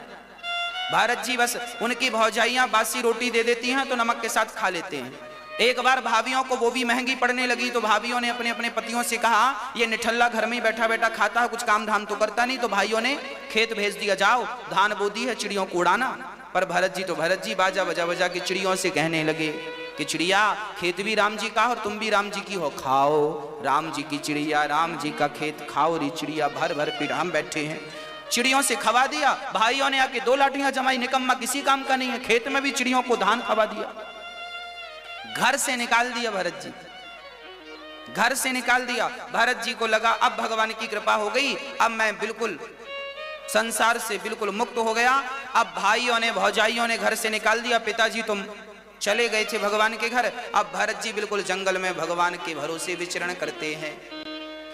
भारत जी बस उनकी भौजाइयां बासी रोटी दे देती हैं तो नमक के साथ खा लेते हैं। एक बार भाभियों को वो भी महंगी पड़ने लगी तो भाभियों ने अपने अपने पतियों से कहा ये निठल्ला घर में ही बैठा बैठा खाता है, कुछ काम धाम तो करता नहीं। तो भाइयों ने खेत भेज दिया, जाओ धान बो दी है, चिड़ियों को उड़ाना। पर भरत जी बाजा बजा बजा के चिड़ियों से कहने लगे कि चिड़िया, खेत भी राम जी का और तुम भी राम जी की हो, खाओ राम जी की चिड़िया, राम जी का खेत खाओ री चिड़िया, भर भर पेट हम बैठे हैं। चिड़ियों से खवा दिया। भाइयों ने आके 2 लाठियां जमाई, निकम्मा किसी काम का नहीं है, खेत में भी चिड़ियों को धान खवा दिया। घर से निकाल दिया भरत जी, घर से निकाल दिया। भरत जी को लगा अब भगवान की कृपा हो गई, अब मैं बिल्कुल संसार से बिल्कुल मुक्त हो गया। अब भाइयों ने भौजाइयों ने घर से निकाल दिया, पिताजी तुम चले गए थे भगवान के घर, अब भरत जी बिल्कुल जंगल में भगवान के भरोसे विचरण करते हैं।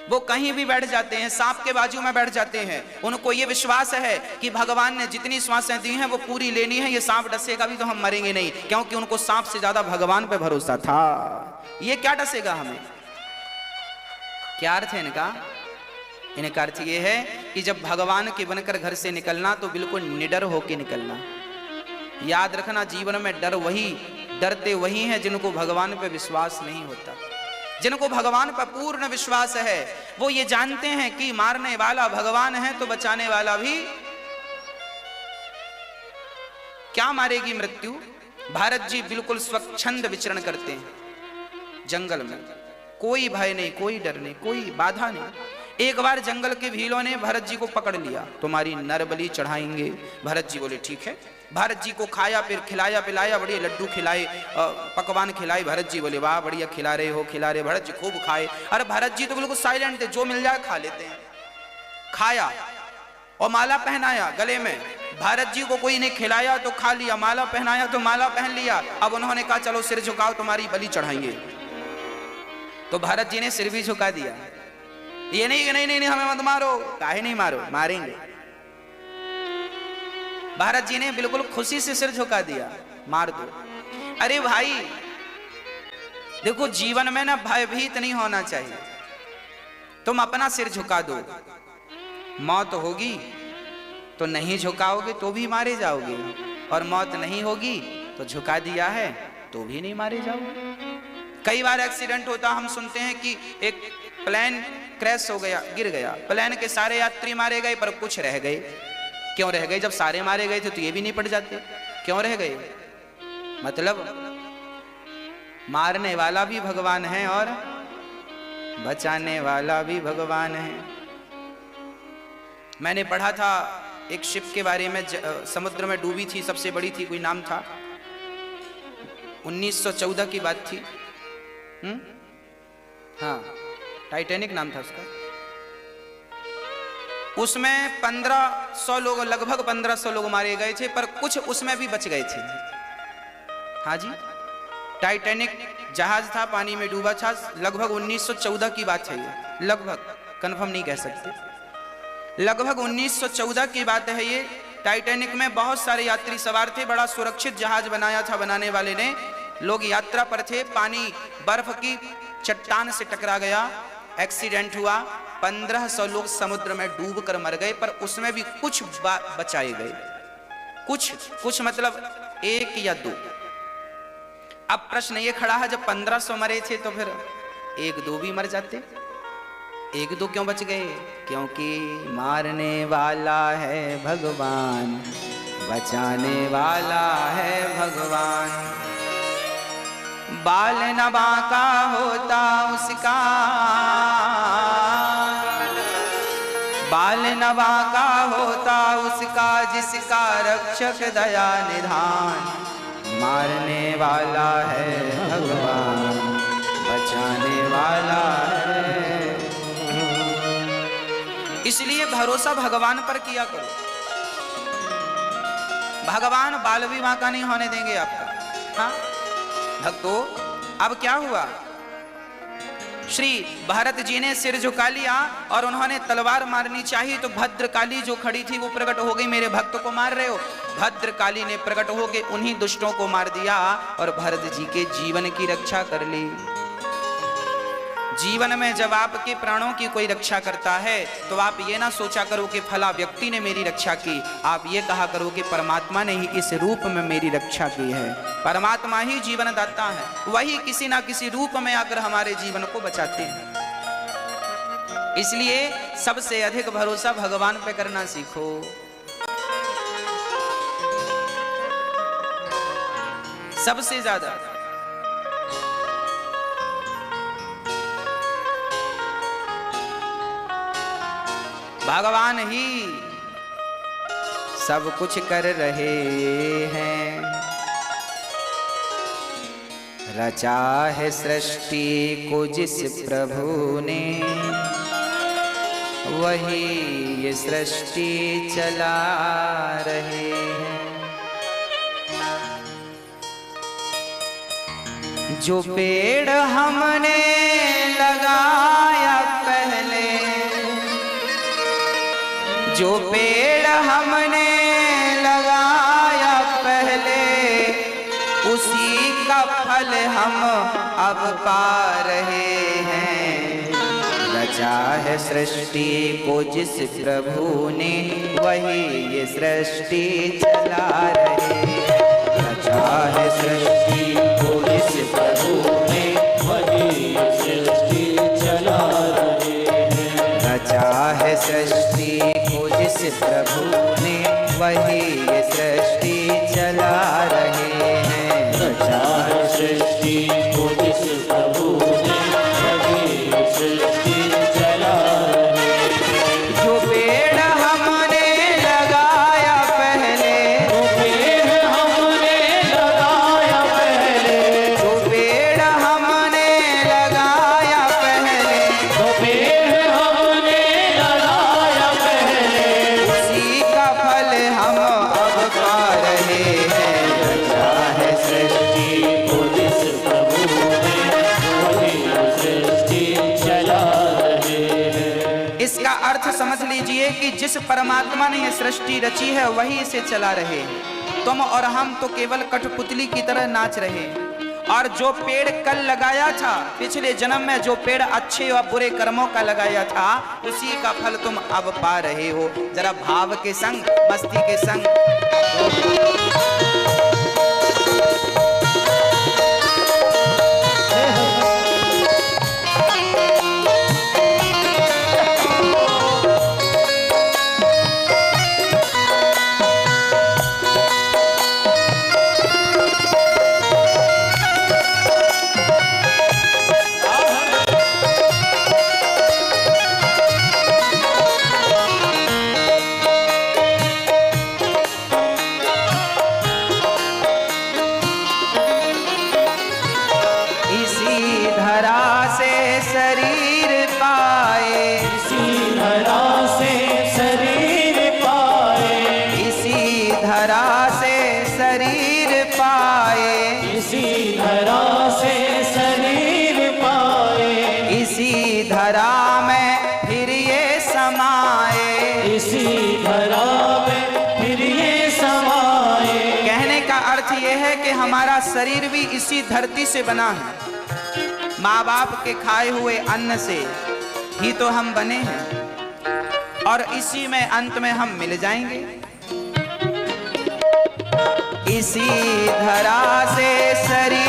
वो कहीं भी बैठ जाते हैं, सांप के बाजू में बैठ जाते हैं, उनको ये विश्वास है कि भगवान ने जितनी श्वासें दी हैं वो पूरी लेनी है, ये सांप डसेगा भी तो हम मरेंगे नहीं, क्योंकि उनको सांप से ज्यादा भगवान पे भरोसा था। ये क्या डसेगा हमें? क्या अर्थ है इनका? इनका अर्थ ये है कि जब भगवान के बनकर घर से निकलना तो बिल्कुल निडर होके निकलना। याद रखना, जीवन में डरते वही हैं जिनको भगवान पे विश्वास नहीं होता। जिनको भगवान पर पूर्ण विश्वास है वो ये जानते हैं कि मारने वाला भगवान है तो बचाने वाला भी। क्या मारेगी मृत्यु? भारत जी बिल्कुल स्वच्छंद विचरण करते हैं जंगल में, कोई भय नहीं, कोई डर नहीं, कोई बाधा नहीं। एक बार जंगल के भीलों ने भरत जी को पकड़ लिया, तुम्हारी नरबलि चढ़ाएंगे। भरत जी बोले ठीक है। भरत जी को खाया, फिर खिलाया पिलाया, बढ़िया लड्डू खिलाए, पकवान खिलाए। भरत जी बोले वाह बढ़िया खिला रहे हो, खिला रहे। भरत जी खूब खाए। अरे भरत जी तो बिल्कुल साइलेंट थे, जो मिल जाए खा लेते हैं। खाया और माला पहनाया गले में। भरत जी को कोई ने खिलाया तो खा लिया, माला पहनाया तो माला पहन लिया। अब उन्होंने कहा चलो सिर झुकाओ, तुम्हारी बलि चढ़ाएंगे। तो भरत जी ने सिर भी झुका दिया। ये नहीं नहीं नहीं, नहीं हमें मत मारो। काहे नहीं मारो, मारेंगे। भरत जी ने बिल्कुल खुशी से सिर झुका दिया, मार दो। अरे भाई देखो, जीवन में ना भयभीत नहीं होना चाहिए। तुम अपना सिर झुका दो, मौत होगी तो नहीं झुकाओगे तो भी मारे जाओगे, और मौत नहीं होगी तो झुका दिया है तो भी नहीं मारे जाओगे। कई बार एक्सीडेंट होता, हम सुनते हैं कि एक प्लेन क्रैश हो गया, गिर गया, प्लेन के सारे यात्री मारे गए पर कुछ रह गए। क्यों रह गए? जब सारे मारे गए थे तो ये भी नहीं पड़ जाते, क्यों रह गए? मतलब मारने वाला भी भगवान है और बचाने वाला भी भगवान है। मैंने पढ़ा था एक शिप के बारे में, समुद्र में डूबी थी, सबसे बड़ी थी, कोई नाम था, 1914 की बात थी। हाँ, टाइटैनिक नाम था उसका। उसमें 1500 लोग, लगभग 1500 लोग मारे गए थे, पर कुछ उसमें भी बच गए थे। हाँ जी, टाइटैनिक जहाज था, पानी में डूबा था। लगभग 1914 की बात है ये, लगभग, कंफर्म नहीं कह सकते, लगभग 1914 की बात है ये। टाइटैनिक में बहुत सारे यात्री सवार थे, बड़ा सुरक्षित जहाज बनाया था बनाने वाले ने। लोग यात्रा पर थे, पानी बर्फ की चट्टान से टकरा गया, एक्सीडेंट हुआ, 1500 लोग समुद्र में डूबकर मर गए, पर उसमें भी कुछ बचाए गए। कुछ मतलब 1 या 2। अब प्रश्न ये खड़ा है, जब 1500 मरे थे तो फिर 1-2 भी मर जाते। 1-2 क्यों बच गए? क्योंकि मारने वाला है भगवान, बचाने वाला है भगवान। बाल न बांका होता उसका, बाल न बांका होता उसका, जिसका रक्षक दया निधान। मारने वाला है भगवान, बचाने वाला है। इसलिए भरोसा भगवान पर किया करो। भगवान बाल भी बांका नहीं होने देंगे आपका। हाँ भक्तों, अब क्या हुआ? श्री भरत जी ने सिर झुका लिया और उन्होंने तलवार मारनी चाहिए तो भद्रकाली जो खड़ी थी वो प्रकट हो गई। मेरे भक्त को मार रहे हो? भद्रकाली ने प्रकट होकर उन्हीं दुष्टों को मार दिया और भरत जी के जीवन की रक्षा कर ली। जीवन में जब आपके प्राणों की कोई रक्षा करता है तो आप ये ना सोचा करो कि फला व्यक्ति ने मेरी रक्षा की, आप ये कहा करो कि परमात्मा ने ही इस रूप में मेरी रक्षा की है। परमात्मा ही जीवन दाता है, वही किसी ना किसी रूप में आकर हमारे जीवन को बचाते हैं। इसलिए सबसे अधिक भरोसा भगवान पे करना सीखो। सबसे ज्यादा भगवान ही सब कुछ कर रहे हैं। रचा है सृष्टि को जिस प्रभु ने, वही ये सृष्टि चला रहे हैं। जो पेड़ हमने लगाया पहले, जो पेड़ हमने लगाया पहले, उसी का फल हम अब पा रहे हैं। रचा है सृष्टि को जिस प्रभु ने, वही ये सृष्टि चला रहे हैं। रचा है सृष्टि को जिस प्रभु ने, वही ये सृष्टि चला रहे हैं। रचा है सृष्टि को जिस प्रभु ने, वही ये सृष्टि चला रहे हैं। रचा है सृष्टि को जिस प्रभु ने, वही ये सृष्टि चला रहे हैं। जो पेड़ हमने लगाया पहले, जो पेड़ हमने लगाया पहले, जो पेड़ हमने लगाया पहले, जो पेड़ हमने लगाया पहले, उसी का फल हम अब पा रहे हैं। रचा है सृष्टि को जिस प्रभु ने, वही ये सृष्टि चला रहे हैं। इसका अर्थ समझ लीजिए कि जिस परमात्मा ने यह सृष्टि रची है, वही इसे चला रहे हैं। तुम और हम तो केवल कठपुतली की तरह नाच रहे हैं। और जो पेड़ कल लगाया था, पिछले जन्म में जो पेड़ अच्छे और बुरे कर्मों का लगाया था, उसी का फल तुम अब पा रहे हो। जरा भाव के संग, मस्ती के संग शरीर पाए, इसी धरा से शरीर पाए, इसी धरा से शरीर पाए, इसी धरा से शरीर पाए, इसी धरा में फिर ये समाए, इसी धरा में फिर ये समाए। कहने का अर्थ यह है कि हमारा शरीर भी इसी धरती से बना है। माँ बाप के खाए हुए अन्न से ही तो हम बने हैं, और इसी में अंत में हम मिल जाएंगे। इसी धरा से शरीर